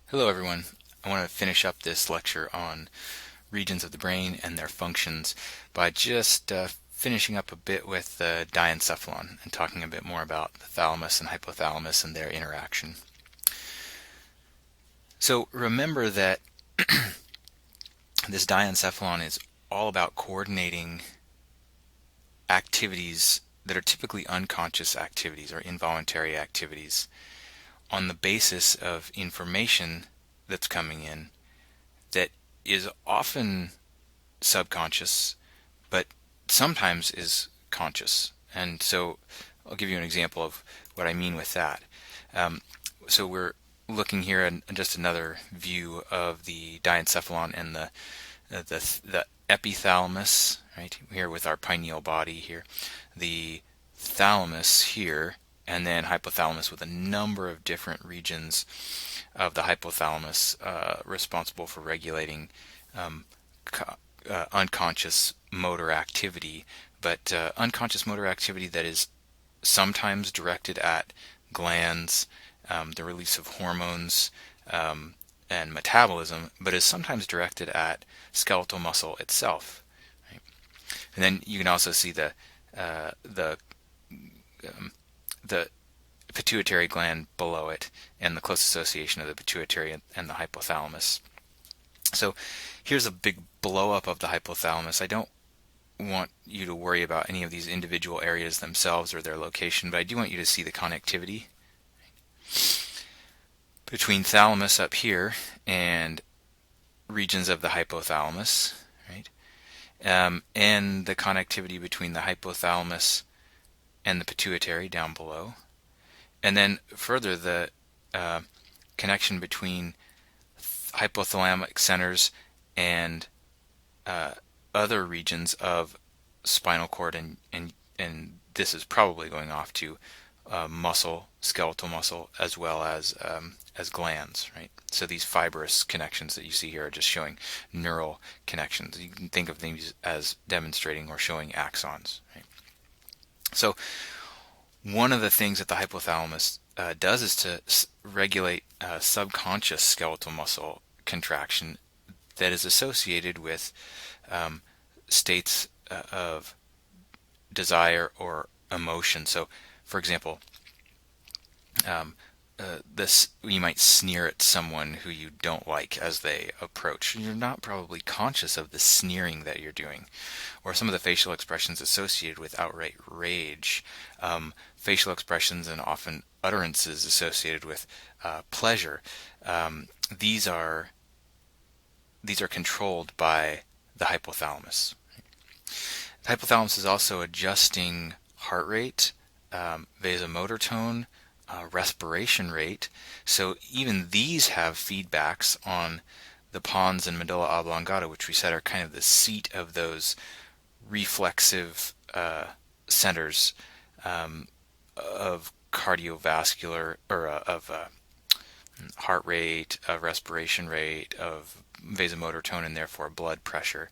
Hello everyone. I want to finish up this lecture on regions of the brain and their functions by just finishing up a bit with the diencephalon and talking a bit more about the thalamus and hypothalamus and their interaction. So remember that this diencephalon is all about coordinating activities that are typically unconscious activities or involuntary activities on the basis of information that's coming in that is often subconscious, but sometimes is conscious. And so I'll give you an example of what I mean with that. Um, so we're looking here at just another view of the diencephalon and the epithalamus, right here with our pineal body here, the thalamus here, and then hypothalamus with a number of different regions of the hypothalamus responsible for regulating um, unconscious motor activity, but unconscious motor activity that is sometimes directed at glands, the release of hormones, and metabolism, but is sometimes directed at skeletal muscle itself. Right? And then you can also see the pituitary gland below it and the close association of the pituitary and the hypothalamus. So here's a big blow up of the hypothalamus. I don't want you to worry about any of these individual areas themselves or their location, but I do want you to see the connectivity between thalamus up here and regions of the hypothalamus, right? And the connectivity between the hypothalamus and the pituitary down below. And then further, the connection between hypothalamic centers and other regions of spinal cord, and this is probably going off to muscle, skeletal muscle, as well as glands, right? So these fibrous connections that you see here are just showing neural connections. You can think of these as demonstrating or showing axons, right? So one of the things that the hypothalamus does is to regulate subconscious skeletal muscle contraction that is associated with states of desire or emotion. So, for example, this you might sneer at someone who you don't like as they approach. You're not probably conscious of the sneering that you're doing, or some of the facial expressions associated with outright rage, facial expressions and often utterances associated with pleasure. These are controlled by the hypothalamus. The hypothalamus is also adjusting heart rate, vasomotor tone, respiration rate. So even these have feedbacks on the pons and medulla oblongata, which we said are kind of the seat of those reflexive centers of cardiovascular or of heart rate, of respiration rate, of vasomotor tone, and therefore blood pressure.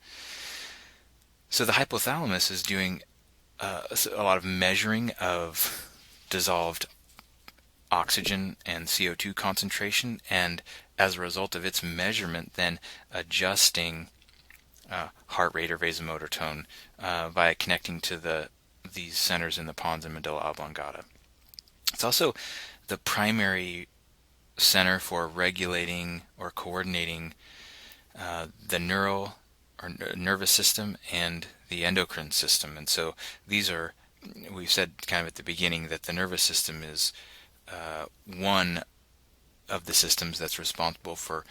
So the hypothalamus is doing a lot of measuring of dissolved oxygen and CO2 concentration, and as a result of its measurement, then adjusting heart rate or vasomotor tone by connecting to these centers in the pons and medulla oblongata. It's also the primary center for regulating or coordinating the neural or nervous system and the endocrine system. And so these are, we've said kind of at the beginning that the nervous system is one of the systems that's responsible for,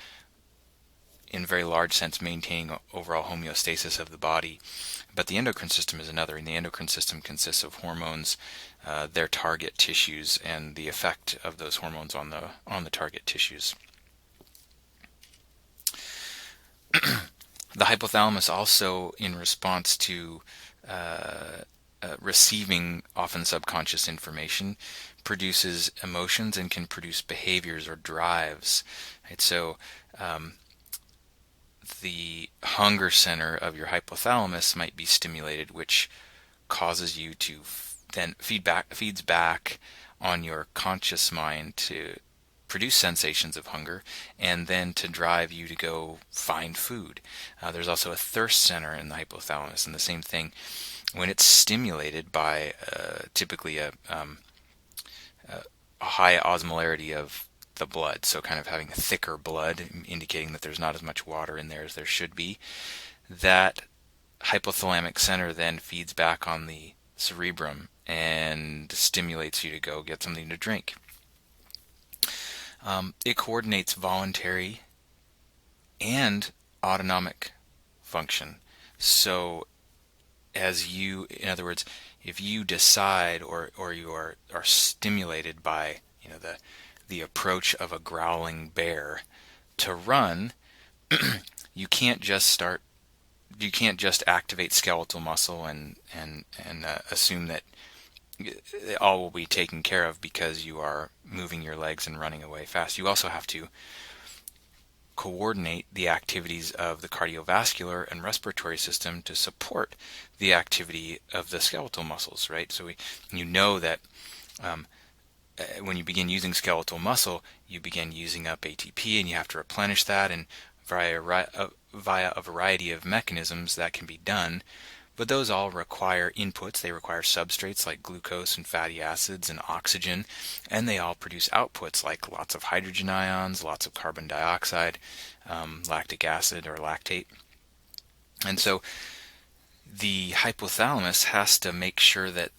in a very large sense, maintaining overall homeostasis of the body. But the endocrine system is another, and the endocrine system consists of hormones, their target tissues, and the effect of those hormones on the target tissues. The hypothalamus also, in response to receiving often subconscious information, produces emotions and can produce behaviors or drives. Right? So the hunger center of your hypothalamus might be stimulated, which causes you to then feeds back on your conscious mind to produce sensations of hunger and then to drive you to go find food. There's also a thirst center in the hypothalamus, and the same thing when it's stimulated by typically a high osmolarity of the blood, so kind of having a thicker blood, indicating that there's not as much water in there as there should be. That hypothalamic center then feeds back on the cerebrum and stimulates you to go get something to drink. It coordinates voluntary and autonomic function. So as you, in other words, if you decide or you are stimulated by the approach of a growling bear to run, you can't just activate skeletal muscle and assume that all will be taken care of because you are moving your legs and running away fast. You also have to coordinate the activities of the cardiovascular and respiratory system to support the activity of the skeletal muscles, right? So you know that when you begin using skeletal muscle, you begin using up ATP, and you have to replenish that, and via a variety of mechanisms that can be done. But those all require inputs. They require substrates like glucose and fatty acids and oxygen, and they all produce outputs like lots of hydrogen ions, lots of carbon dioxide, lactic acid or lactate. And so the hypothalamus has to make sure that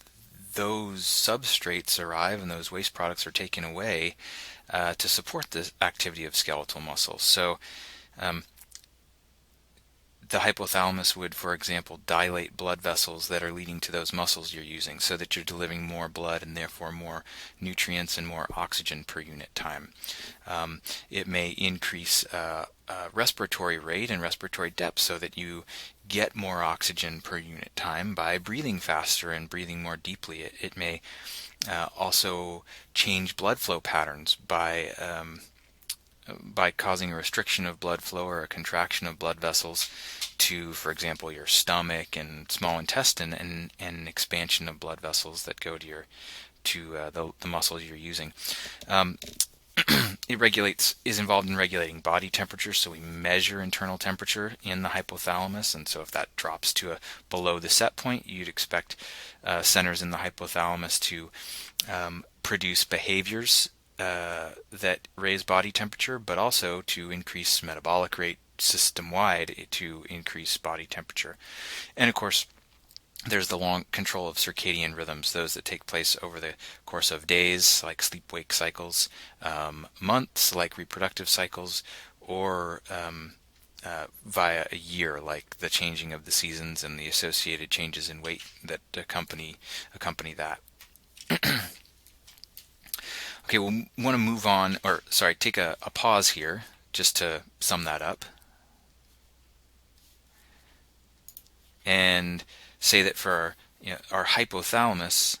those substrates arrive and those waste products are taken away to support the activity of skeletal muscles. So the hypothalamus would, for example, dilate blood vessels that are leading to those muscles you're using so that you're delivering more blood and therefore more nutrients and more oxygen per unit time. It may increase respiratory rate and respiratory depth so that you get more oxygen per unit time by breathing faster and breathing more deeply. It may also change blood flow patterns by causing a restriction of blood flow or a contraction of blood vessels to, for example, your stomach and small intestine, and an expansion of blood vessels that go to the muscles you're using. It is involved in regulating body temperature, so we measure internal temperature in the hypothalamus, and so if that drops to below the set point, you'd expect centers in the hypothalamus to produce behaviors that raise body temperature, but also to increase metabolic rate system-wide to increase body temperature. And of course, there's the long control of circadian rhythms, those that take place over the course of days, like sleep-wake cycles, months, like reproductive cycles, or via a year, like the changing of the seasons and the associated changes in weight that accompany that. Okay, we'll want to move on, take a pause here just to sum that up. And say that for our hypothalamus,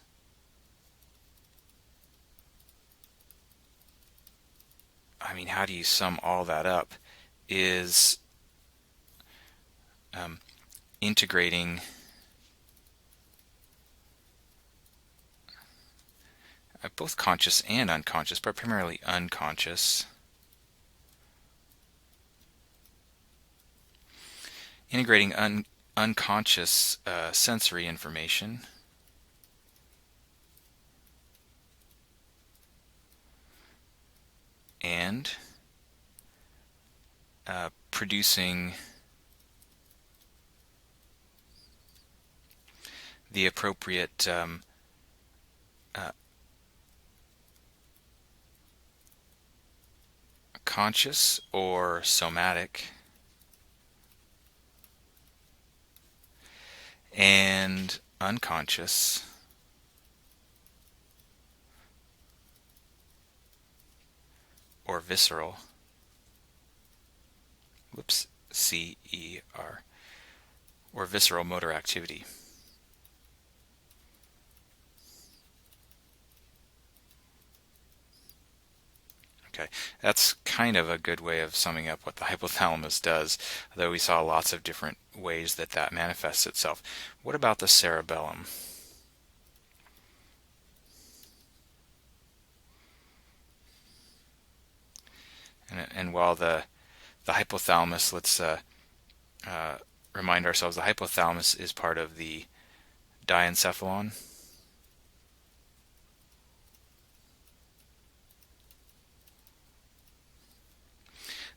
how do you sum all that up? Is integrating both conscious and unconscious, but primarily unconscious. Integrating unconscious sensory information and producing the appropriate conscious or somatic and unconscious or visceral, CER, or visceral motor activity. Okay, that's kind of a good way of summing up what the hypothalamus does, though we saw lots of different ways that manifests itself. What about the cerebellum? And while the hypothalamus, let's remind ourselves, the hypothalamus is part of the diencephalon.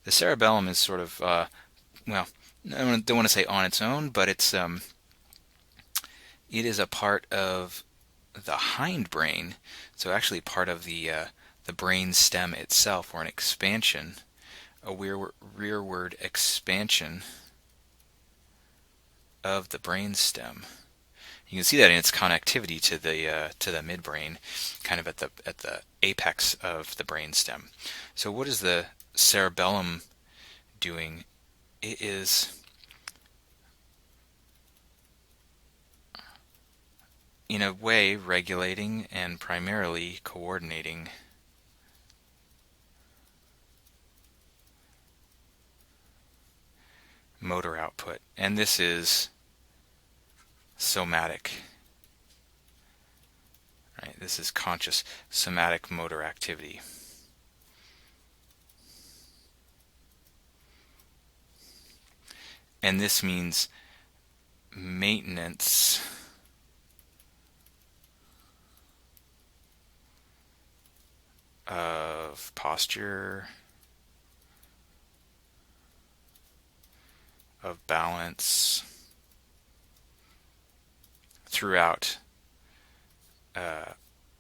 The cerebellum is sort of, well, I don't want to say on its own, but it is a part of the hindbrain, so actually part of the brain stem itself, or an expansion, a rearward expansion of the brain stem. You can see that in its connectivity to the midbrain, kind of at the apex of the brain stem. So what is the cerebellum doing? It is, in a way, regulating and primarily coordinating motor output. And this is somatic. Right? This is conscious somatic motor activity. And this means maintenance of posture, of balance throughout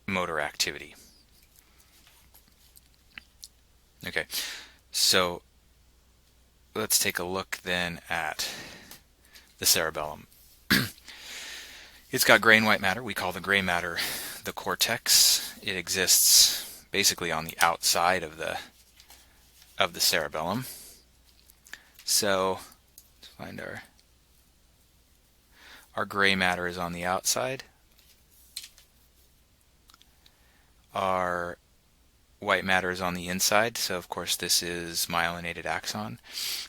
motor activity. Okay, so let's take a look then at the cerebellum. It's got gray and white matter. We call the gray matter the cortex. It exists basically on the outside of the cerebellum. So let's find our gray matter is on the outside. Our white matter is on the inside, so of course this is myelinated axon.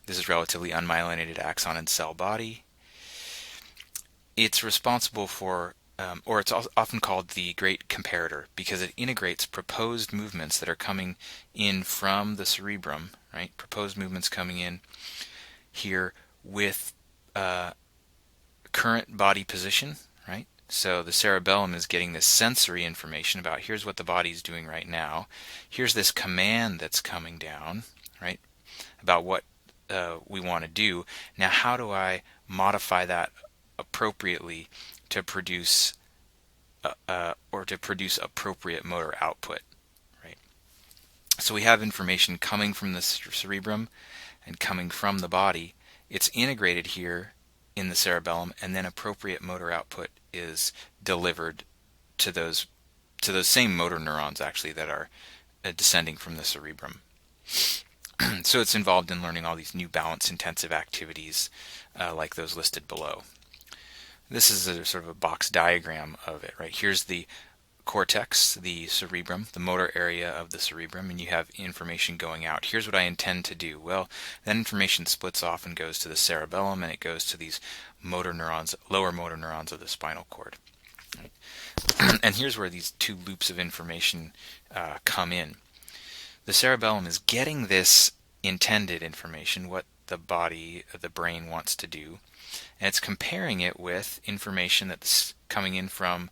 This is relatively unmyelinated axon and cell body. It's responsible for, or it's often called the great comparator, because it integrates proposed movements that are coming in from the cerebrum, right? Proposed movements coming in here with current body position, right? So the cerebellum is getting this sensory information about here's what the body's doing right now. Here's this command that's coming down, right, about what we want to do. Now how do I modify that appropriately to produce appropriate motor output, right? So we have information coming from the cerebrum and coming from the body. It's integrated here in the cerebellum, and then appropriate motor output is delivered to those same motor neurons actually that are descending from the cerebrum. So it's involved in learning all these new balance intensive activities like those listed below. This is a sort of a box diagram of it, right? Here's the cortex, the cerebrum, the motor area of the cerebrum, and you have information going out. Here's what I intend to do. Well, that information splits off and goes to the cerebellum, and it goes to these motor neurons, lower motor neurons of the spinal cord. Right? And here's where these two loops of information come in. The cerebellum is getting this intended information, what the body, the brain wants to do, and it's comparing it with information that's coming in from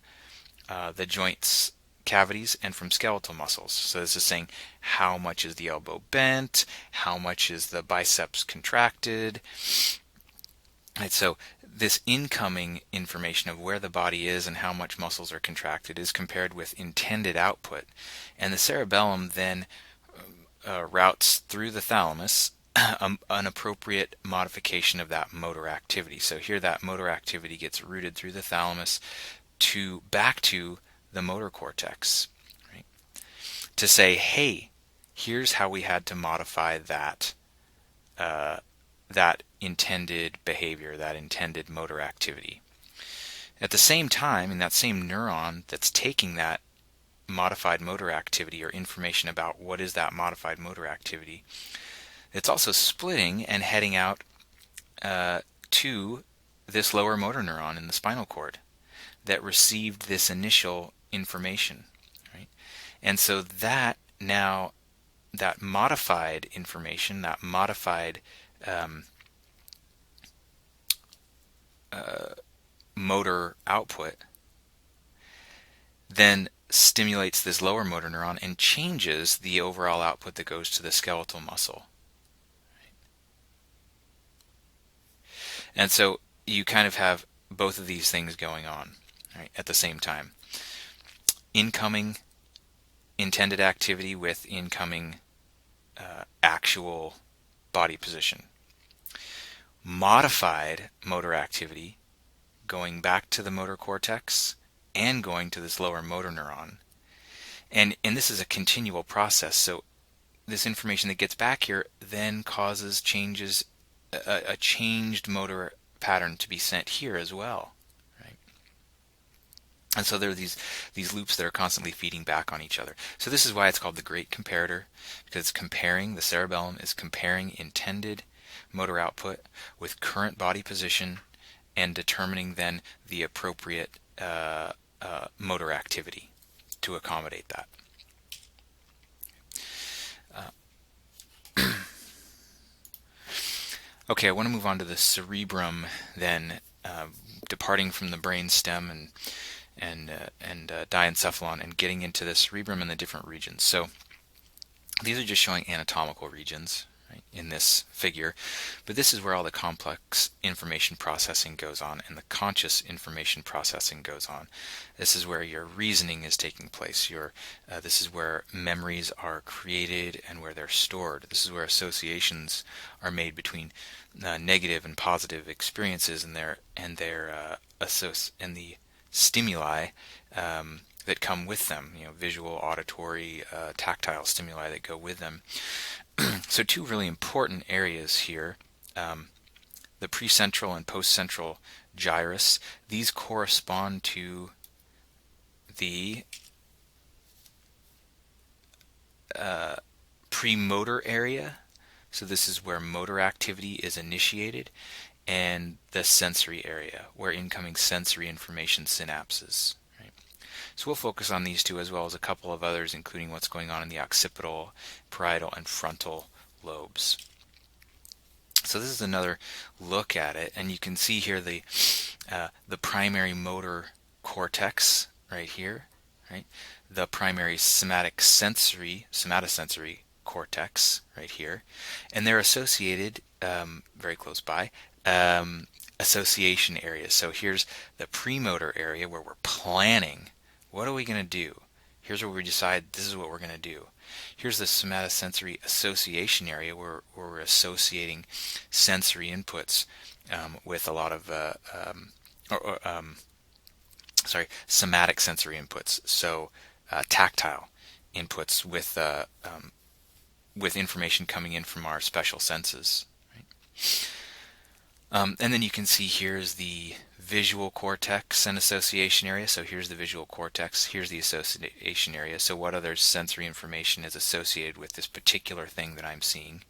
the joints cavities and from skeletal muscles. So this is saying how much is the elbow bent, how much is the biceps contracted. Right, so this incoming information of where the body is and how much muscles are contracted is compared with intended output. And the cerebellum then routes through the thalamus an appropriate modification of that motor activity. So here that motor activity gets routed through the thalamus back to the motor cortex, right? To say, hey, here's how we had to modify that intended behavior, that intended motor activity. At the same time, in that same neuron that's taking that modified motor activity or information about what is that modified motor activity, it's also splitting and heading out to this lower motor neuron in the spinal cord that received this initial information, right? And so that now that modified information, that modified motor output, then stimulates this lower motor neuron and changes the overall output that goes to the skeletal muscle. And so you kind of have both of these things going on, right, at the same time. Incoming intended activity with incoming actual body position. Modified motor activity going back to the motor cortex and going to this lower motor neuron. And this is a continual process. So this information that gets back here then causes changes, a changed motor pattern to be sent here as well. Right? And so there are these loops that are constantly feeding back on each other. So this is why it's called the great comparator, because it's comparing, the cerebellum is comparing intended motor output with current body position and determining then the appropriate motor activity to accommodate that. Okay, I want to move on to the cerebrum then, departing from the brain stem and diencephalon and getting into the cerebrum and the different regions. So these are just showing anatomical regions, right, in this figure, but this is where all the complex information processing goes on and the conscious information processing goes on. This is where your reasoning is taking place. This is where memories are created and where they're stored. This is where associations are made between negative and positive experiences and the stimuli that come with them, visual, auditory, tactile stimuli that go with them. So two really important areas here, the precentral and postcentral gyrus. These correspond to the premotor area. So this is where motor activity is initiated, and the sensory area, where incoming sensory information synapses. Right? So we'll focus on these two as well as a couple of others, including what's going on in the occipital, parietal, and frontal lobes. So this is another look at it, and you can see here the primary motor cortex right here, right? The primary somatosensory cortex right here, and they're associated very close by association areas. So here's the premotor area where we're planning. What are we going to do? Here's where we decide this is what we're going to do. Here's the somatosensory association area where we're associating sensory inputs with a lot of somatic sensory inputs. So tactile inputs with information coming in from our special senses. Right? And then you can see here's the visual cortex and association area. So here's the visual cortex, here's the association area. So what other sensory information is associated with this particular thing that I'm seeing?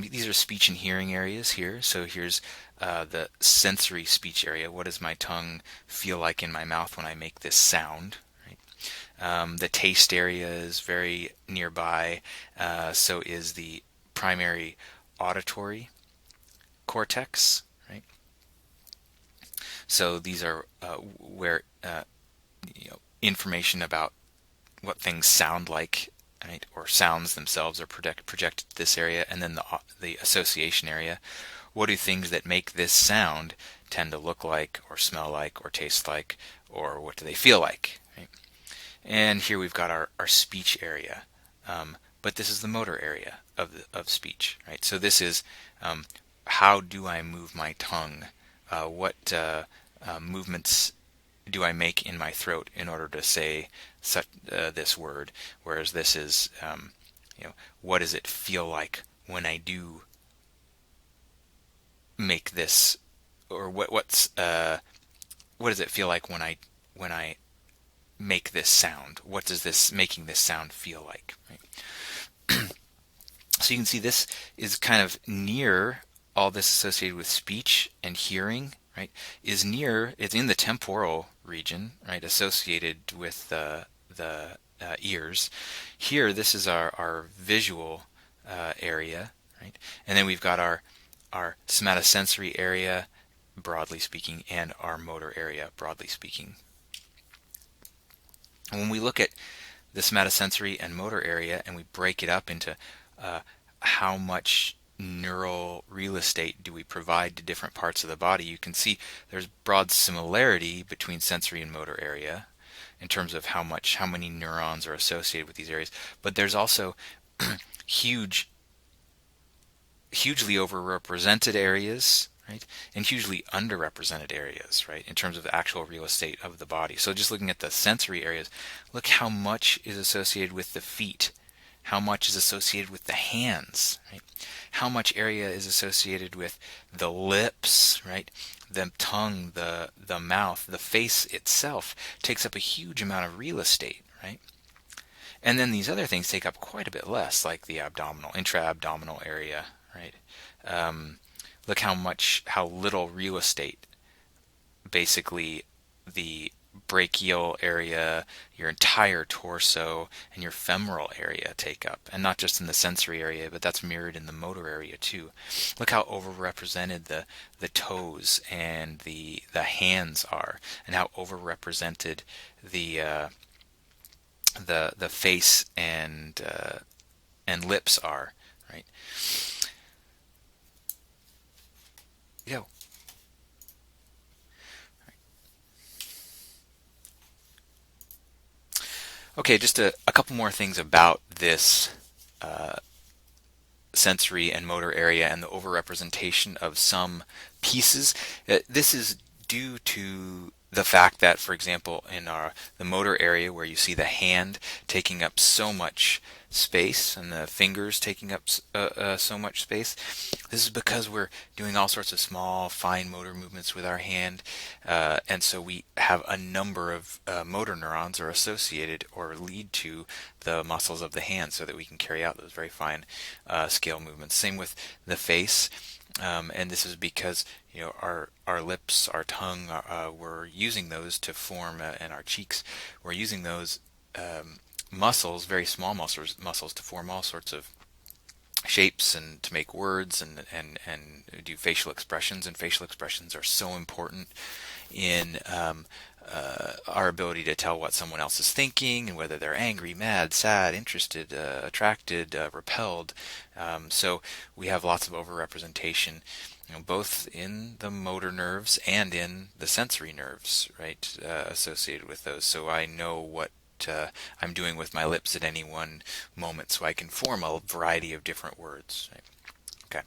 These are speech and hearing areas here. So here's the sensory speech area. What does my tongue feel like in my mouth when I make this sound? Right? The taste area is very nearby. So is the primary auditory cortex. Right? So these are where information about what things sound like, right, or sounds themselves are projected to this area, and then the association area. What do things that make this sound tend to look like, or smell like, or taste like, or what do they feel like? Right? And here we've got our speech area, but this is the motor area of speech, right? So this is how do I move my tongue? What movements do I make in my throat in order to say this word? Whereas this is, what does it feel like when I do make this, or what does it feel like when I make this sound? What does this making this sound feel like? Right? So you can see this is kind of near all this associated with speech and hearing. Right, it's in the temporal region, right, associated with the ears. Here, this is our visual area, right? And then we've got our somatosensory area, broadly speaking, and our motor area, broadly speaking. And when we look at the somatosensory and motor area and we break it up into how much neural real estate do we provide to different parts of the body, you can see there's broad similarity between sensory and motor area in terms of how many neurons are associated with these areas, but there's also hugely overrepresented areas, right, and hugely underrepresented areas, right, in terms of the actual real estate of the body. So just looking at the sensory areas, look how much is associated with the feet, how much is associated with the hands, right? How much area is associated with the lips, right? The tongue, the mouth, the face itself takes up a huge amount of real estate, right? And then these other things take up quite a bit less, like the intra-abdominal area, right? Look how little real estate basically the brachial area, your entire torso, and your femoral area take up. And not just in the sensory area, but that's mirrored in the motor area too. Look how overrepresented the toes and the hands are, and how overrepresented the face and lips are, right? Yo. Okay, just a couple more things about this sensory and motor area and the overrepresentation of some pieces. This is due to the fact that, for example, in the motor area where you see the hand taking up so much space and the fingers taking up so much space, this is because we're doing all sorts of small, fine motor movements with our hand, and so we have a number of motor neurons are associated or lead to the muscles of the hand so that we can carry out those very fine scale movements. Same with the face. And this is because our lips, our tongue, we're using those to form, and our cheeks, we're using those muscles, very small muscles, to form all sorts of shapes and to make words and do facial expressions. And facial expressions are so important in our ability to tell what someone else is thinking and whether they're angry, mad, sad, interested, attracted, repelled. So we have lots of overrepresentation, both in the motor nerves and in the sensory nerves, right, associated with those. So I know what I'm doing with my lips at any one moment, so I can form a variety of different words. Right?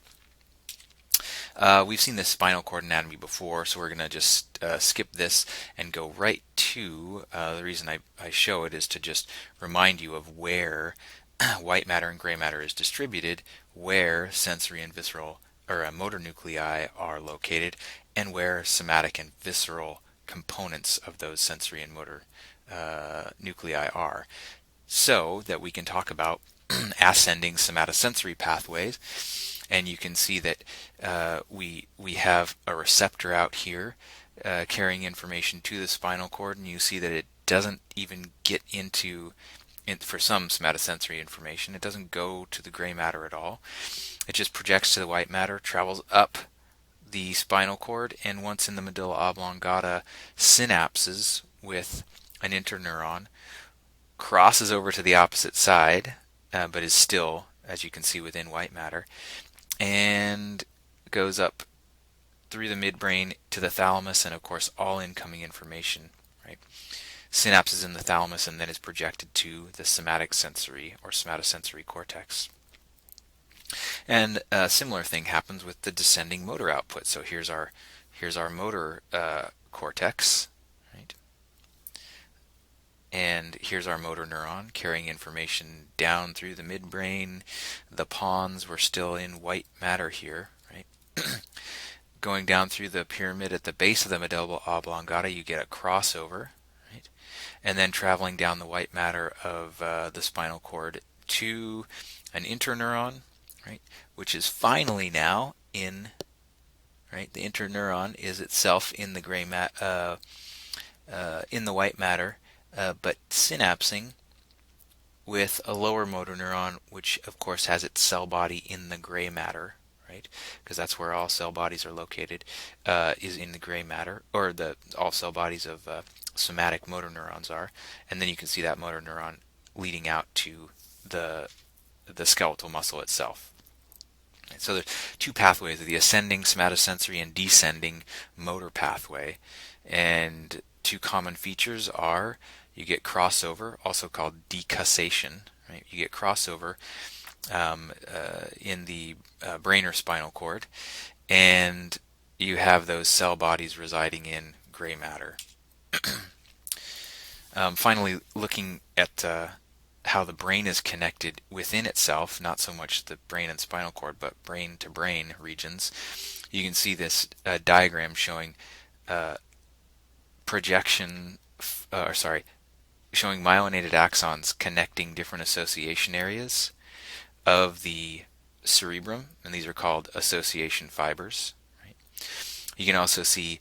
Okay. We've seen this spinal cord anatomy before, so we're going to just skip this and go right to the reason I show it is to just remind you of where white matter and gray matter is distributed, where sensory and visceral or motor nuclei are located, and where somatic and visceral components of those sensory and motor nuclei are, so that we can talk about ascending somatosensory pathways. And you can see that we have a receptor out here carrying information to the spinal cord, and you see that it doesn't even get for some somatosensory information, it doesn't go to the gray matter at all. It just projects to the white matter, travels up the spinal cord, and once in the medulla oblongata, synapses with an interneuron, crosses over to the opposite side, but is still, as you can see, within white matter, and goes up through the midbrain to the thalamus, and of course all incoming information, right, synapses in the thalamus, and then is projected to the somatic sensory or somatosensory cortex. And a similar thing happens with the descending motor output. So here's our motor cortex, right? And here's our motor neuron carrying information down through the midbrain. The pons, we're still in white matter here, right? Going down through the pyramid at the base of the medulla oblongata, you get a crossover, right? And then traveling down the white matter of the spinal cord to an interneuron, right, which is finally now in, right, the interneuron is itself in the in the white matter, but synapsing with a lower motor neuron, which of course has its cell body in the gray matter, right? Because that's where all cell bodies are located, is in the gray matter, or the all cell bodies of somatic motor neurons are. And then you can see that motor neuron leading out to the skeletal muscle itself. So there's two pathways: the ascending somatosensory and descending motor pathway. And two common features are you get crossover, also called decussation. Right? You get crossover in the brain or spinal cord, and you have those cell bodies residing in gray matter. Finally, looking at how the brain is connected within itself, not so much the brain and spinal cord, but brain to brain regions, you can see this diagram showing projection, showing myelinated axons connecting different association areas of the cerebrum, and these are called association fibers. Right? You can also see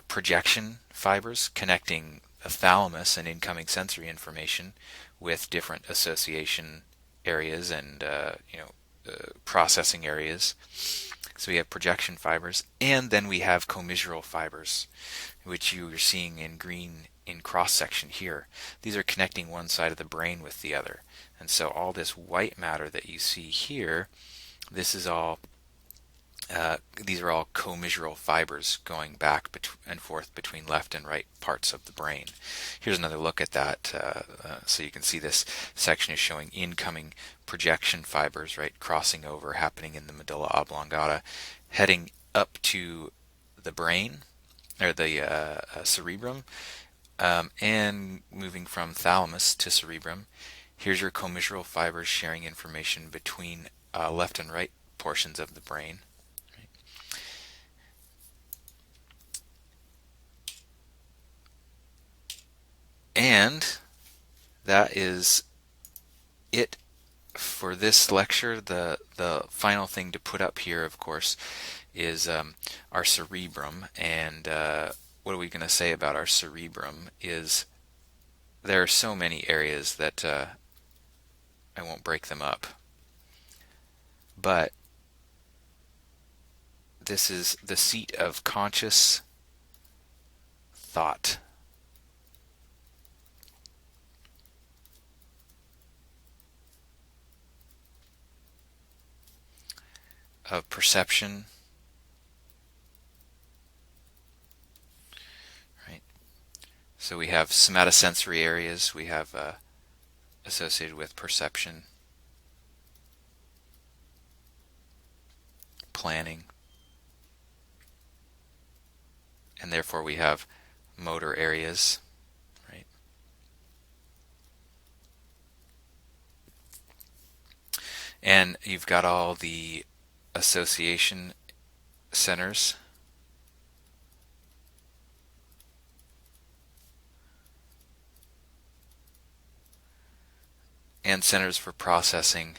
projection fibers connecting the thalamus and incoming sensory information with different association areas and processing areas. So we have projection fibers, and then we have commissural fibers, which you are seeing in green in cross section here. These are connecting one side of the brain with the other. And so all this white matter that you see here, this is all these are all commissural fibers going back and forth between left and right parts of the brain. Here's another look at that. So you can see this section is showing incoming projection fibers, right, crossing over, happening in the medulla oblongata, heading up to the brain, or the cerebrum, and moving from thalamus to cerebrum. Here's your commissural fibers sharing information between left and right portions of the brain. And that is it for this lecture. The final thing to put up here, of course, is our cerebrum. And what are we going to say about our cerebrum is there are so many areas that I won't break them up. But this is the seat of conscious thought. Of perception, right? So we have somatosensory areas, we have associated with perception, planning, and therefore we have motor areas, right? And you've got all the association centers, and centers for processing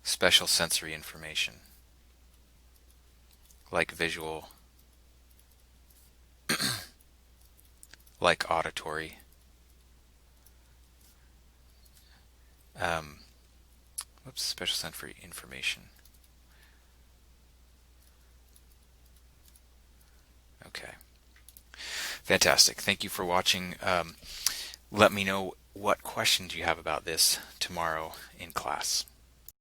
special sensory information, like visual, like auditory, special sensory information. Okay. Fantastic. Thank you for watching. Let me know what questions you have about this tomorrow in class.